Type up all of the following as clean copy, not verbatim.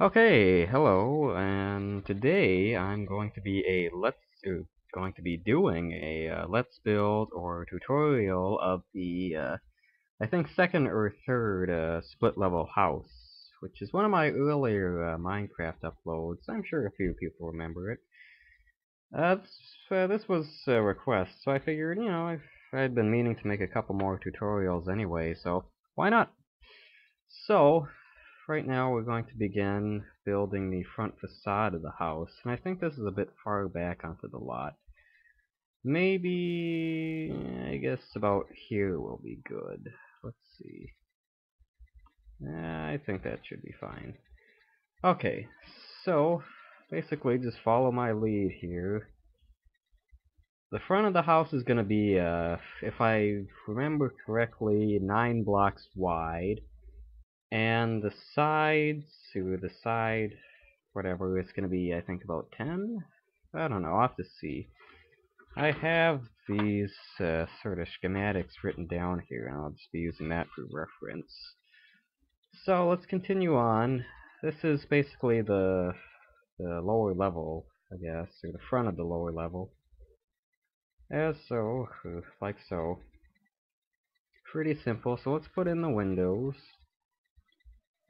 Okay, hello, and today I'm going to be doing a let's build or tutorial of the I think second or third split level house, which is one of my earlier Minecraft uploads. I'm sure a few people remember it. This was a request, so I figured, I'd been meaning to make a couple more tutorials anyway, so why not? So, right now we're going to begin building the front facade of the house, and I think this is a bit far back onto the lot. Maybe, I guess about here will be good. Let's see. I think that should be fine. Okay, so basically just follow my lead here. The front of the house is going to be, if I remember correctly, 9 blocks wide. And the sides, to the side, whatever, it's going to be, I think, about 10? I don't know, I'll have to see. I have these sort of schematics written down here, and I'll just be using that for reference. So let's continue on. This is basically the lower level, I guess, or the front of the lower level. As so, like so. Pretty simple, so let's put in the windows.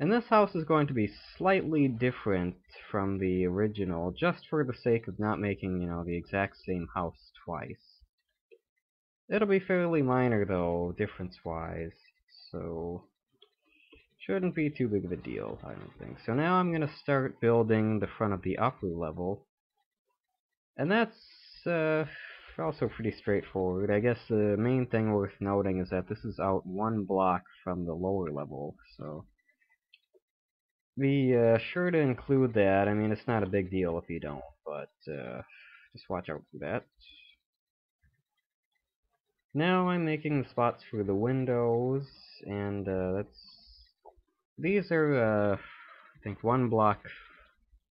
And this house is going to be slightly different from the original, just for the sake of not making, the exact same house twice. It'll be fairly minor, though, difference-wise, so shouldn't be too big of a deal, I don't think. So now I'm going to start building the front of the upper level. And that's also pretty straightforward. I guess the main thing worth noting is that this is out 1 block from the lower level, so be sure to include that. I mean, it's not a big deal if you don't, but just watch out for that. Now I'm making the spots for the windows, and these are, I think, 1 block,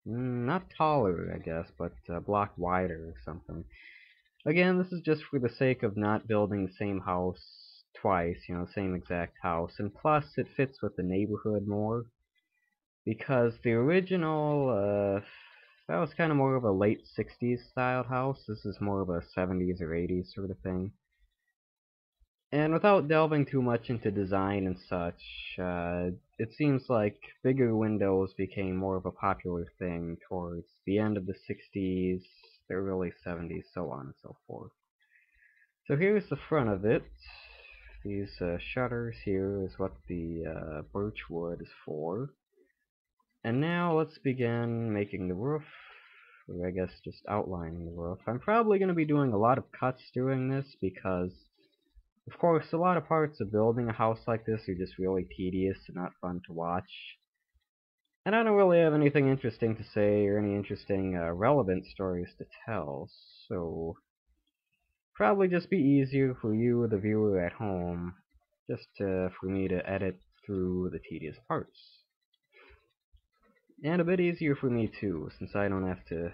not taller, I guess, but a block wider or something. Again, this is just for the sake of not building the same house twice, same exact house, and plus it fits with the neighborhood more. Because the original, that was kind of more of a late 60s styled house. This is more of a 70s or 80s sort of thing. And without delving too much into design and such, it seems like bigger windows became more of a popular thing towards the end of the 60s, the early 70s, so on and so forth. So here's the front of it. These shutters here is what the birch wood is for. And now let's begin making the roof, or I guess just outlining the roof. I'm probably going to be doing a lot of cuts doing this because, of course, a lot of parts of building a house like this are just really tedious and not fun to watch. And I don't really have anything interesting to say or any interesting relevant stories to tell, so probably just be easier for you, the viewer at home, just for me to edit through the tedious parts. And a bit easier for me too, since I don't have to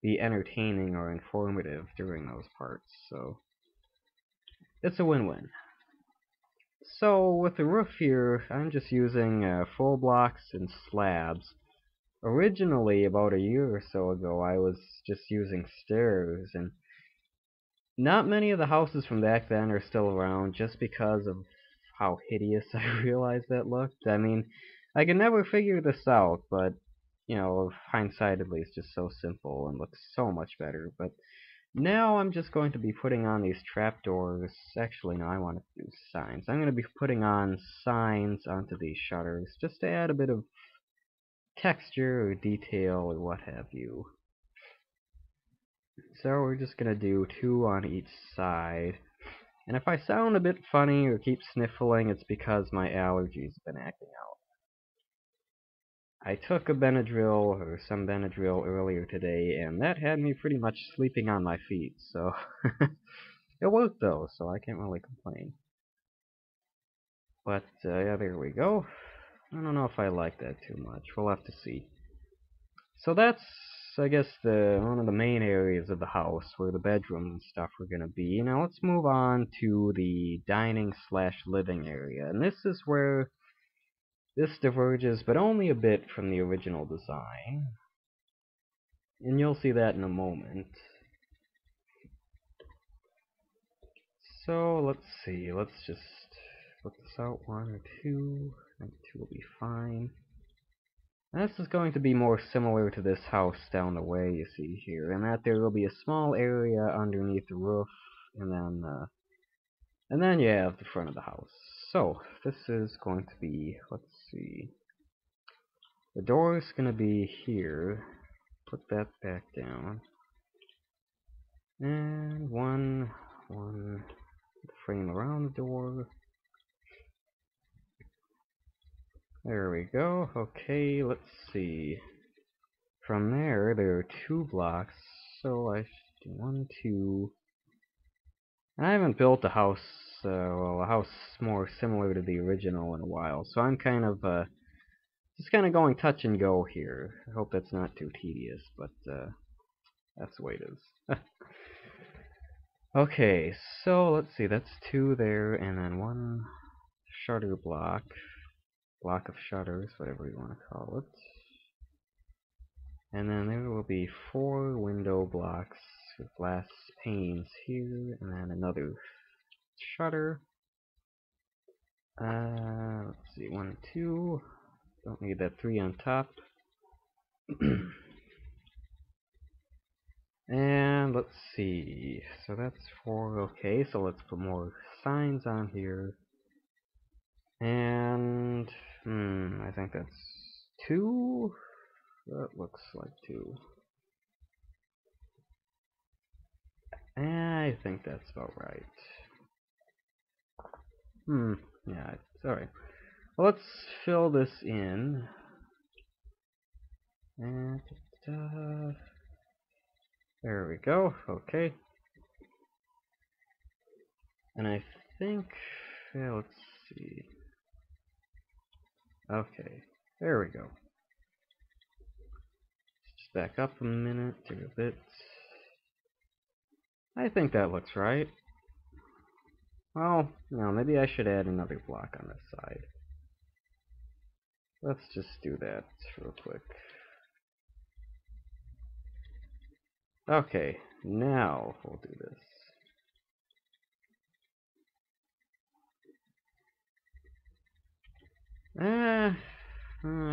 be entertaining or informative during those parts, so it's a win-win. So with the roof here, I'm just using full blocks and slabs. Originally, about a year or so ago, I was just using stairs, and not many of the houses from back then are still around just because of how hideous I realized that looked. I mean, I can never figure this out, but hindsight at least is so simple and looks so much better. But now I'm just going to be putting on these trapdoors. Actually, no, I want to do signs. I'm going to be putting on signs onto these shutters just to add a bit of texture or detail or what have you. So we're just going to do 2 on each side. And if I sound a bit funny or keep sniffling, it's because my allergies have been acting out. I took a Benadryl, or some Benadryl, earlier today, and that had me pretty much sleeping on my feet, so it worked though, so I can't really complain. But, yeah, there we go. I don't know if I like that too much. We'll have to see. So that's, I guess, one of the main areas of the house where the bedrooms and stuff are going to be. Now let's move on to the dining/living area. And this is This diverges, but only a bit from the original design. And you'll see that in a moment. So, let's see. Let's just put this out 1 or 2. I think 2 will be fine. And this is going to be more similar to this house down the way you see here, in that there will be a small area underneath the roof, and then you have the front of the house. So, this is going to be, let's see, the door is going to be here. Put that back down. And one frame around the door. There we go. Okay, let's see. From there are 2 blocks, so I should do 1, 2. I haven't built a house, well, a house more similar to the original in a while, so I'm kind of, just kind of going touch and go here. I hope that's not too tedious, but, that's the way it is. Okay, so let's see, that's 2 there, and then 1 shutter block of shutters, whatever you want to call it. And then there will be 4 window blocks with glass panes here, and then another shutter. Let's see, 1 and 2. Don't need that 3 on top. And let's see, so that's 4. Okay, so let's put more signs on here. And I think that's 2. That looks like 2. I think that's about right. Yeah, it's alright. Well, let's fill this in. And there we go. Okay. And I think, yeah, let's see. Okay, there we go. Just back up a minute, do a bit. I think that looks right. Well, no, maybe I should add another block on this side. Let's just do that real quick. Okay, now we'll do this.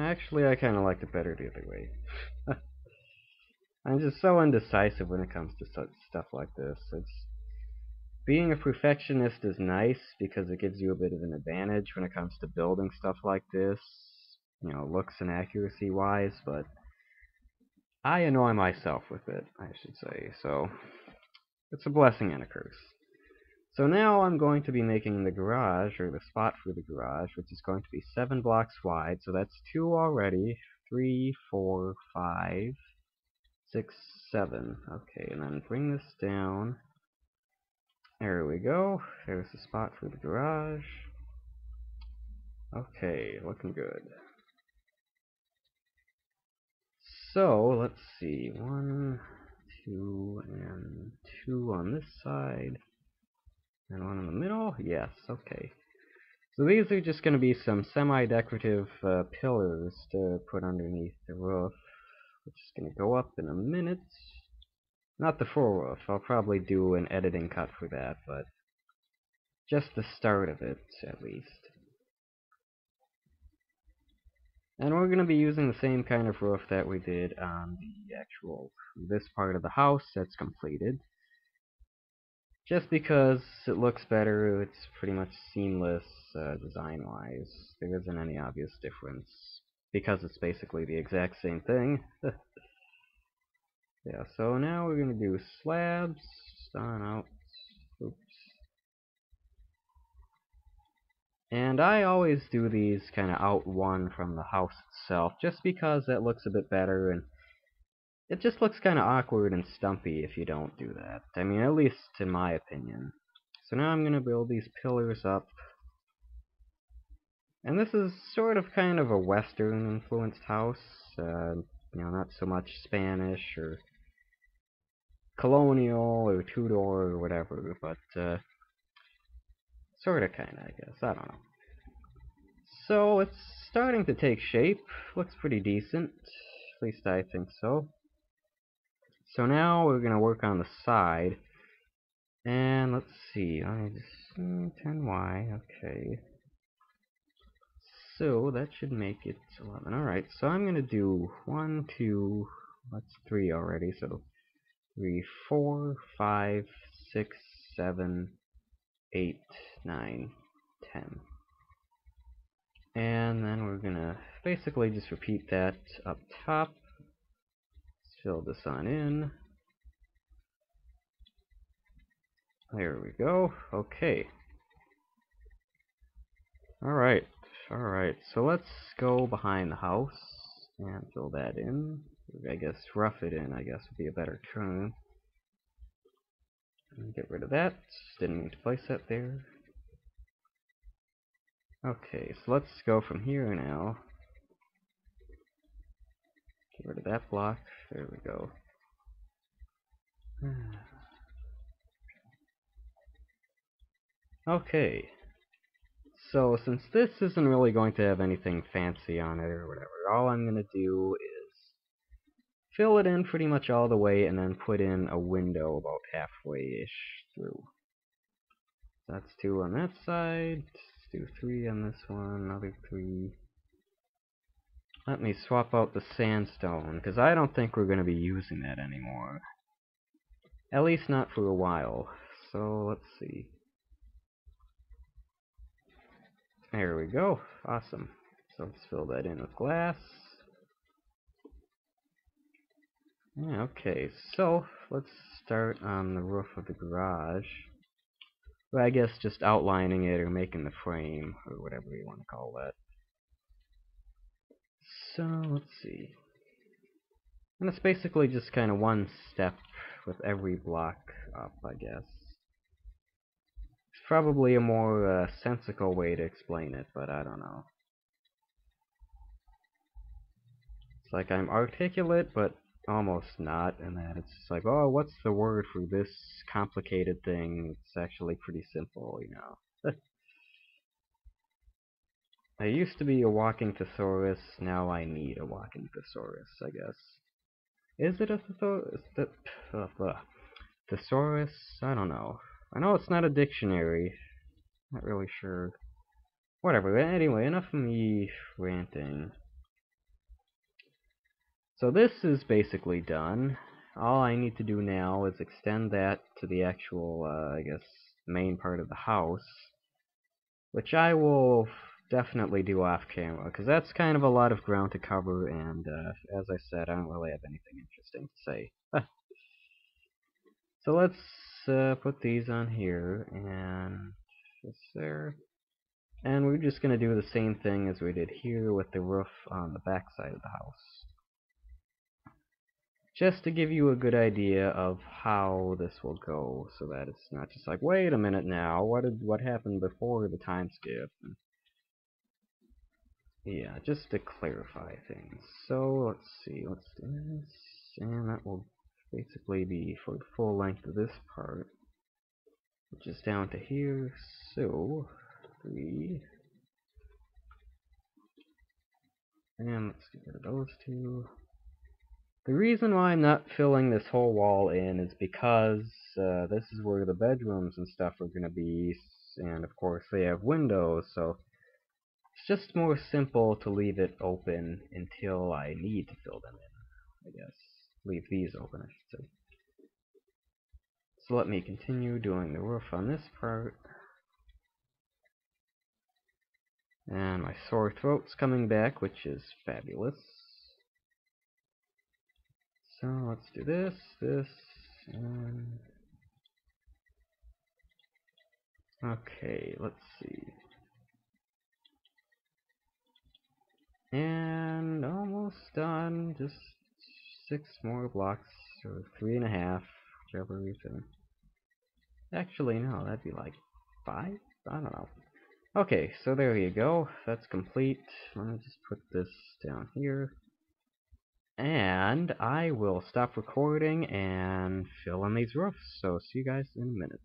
Actually, I kind of liked it better the other way. I'm just so indecisive when it comes to such stuff like this. Being a perfectionist is nice because it gives you a bit of an advantage when it comes to building stuff like this, you know, looks and accuracy wise, but I annoy myself with it, I should say, so it's a blessing and a curse. So now I'm going to be making the garage, or the spot for the garage, which is going to be 7 blocks wide, so that's 2 already, 3, 4, 5, 6, 7. Okay, and then bring this down. There we go. There's the spot for the garage. Okay, looking good. So, let's see. 1, 2, and 2 on this side. And 1 in the middle? Yes, okay. So these are just going to be some semi-decorative pillars to put underneath the roof, which is going to go up in a minute. Not the full roof. I'll probably do an editing cut for that, but just the start of it, at least. And we're going to be using the same kind of roof that we did on the actual, this part of the house that's completed. Just because it looks better, it's pretty much seamless design-wise. There isn't any obvious difference, because it's basically the exact same thing. Yeah, so now we're going to do slabs on out. Oops. And I always do these kind of out one from the house itself, just because that looks a bit better, and it just looks kind of awkward and stumpy if you don't do that. I mean, at least in my opinion. So now I'm going to build these pillars up. And this is sort of kind of a Western influenced house. You know, not so much Spanish or colonial or Tudor or whatever, but sort of kind of, I guess. I don't know. So let's starting to take shape. Looks pretty decent. At least I think so. So now we're going to work on the side. And let's see. I just 10y. Okay. So that should make it 11. Alright, so I'm going to do 1, 2, that's 3 already. So 3, 4, 5, 6, 7, 8, 9, 10. And then we're going to basically just repeat that up top. Let's fill this on in. There we go. Okay. Alright. Alright, so let's go behind the house and fill that in. I guess rough it in, I guess would be a better term. And get rid of that. Didn't need to place that there. Okay, so let's go from here now. Get rid of that block. There we go. Okay. So, since this isn't really going to have anything fancy on it or whatever, all I'm going to do is fill it in pretty much all the way and then put in a window about halfway-ish through. That's 2 on that side. Let's do 3 on this one, another 3. Let me swap out the sandstone, because I don't think we're going to be using that anymore. At least not for a while. So, let's see. There we go. Awesome. So let's fill that in with glass. Yeah, okay, so let's start on the roof of the garage. Well, I guess just outlining it or making the frame, or whatever you want to call that. So, let's see. And it's basically just kind of one step with every block up, I guess. It's probably a more sensical way to explain it, but I don't know. It's like I'm articulate, but almost not, and that it's just like, oh, what's the word for this complicated thing? It's actually pretty simple, you know. I used to be a walking thesaurus, now I need a walking thesaurus, I guess. Is it a thesaurus? Thesaurus? I don't know. I know it's not a dictionary. Not really sure. Whatever, anyway, enough of me ranting. So this is basically done. All I need to do now is extend that to the actual, I guess, main part of the house. Which I will definitely do off camera, because that's kind of a lot of ground to cover, and as I said, I don't really have anything interesting to say. So let's put these on here, and this there. And we're just going to do the same thing as we did here with the roof on the back side of the house. Just to give you a good idea of how this will go, so that it's not just like, wait a minute now, what happened before the time skip? Yeah, just to clarify things. So let's see, let's do this, and that will basically be for the full length of this part, which is down to here. So 3, and let's get rid of those 2. The reason why I'm not filling this whole wall in is because this is where the bedrooms and stuff are going to be, and of course they have windows, so it's just more simple to leave it open until I need to fill them in, I guess. Leave these open, I should say. So let me continue doing the roof on this part. And my sore throat's coming back, which is fabulous. So let's do this, and... okay, let's see. And almost done, just 6 more blocks, or 3.5, whichever you think. Actually, no, that'd be like 5? I don't know. Okay, so there you go. That's complete. Let me just put this down here. And I will stop recording and fill in these roofs. So see you guys in a minute.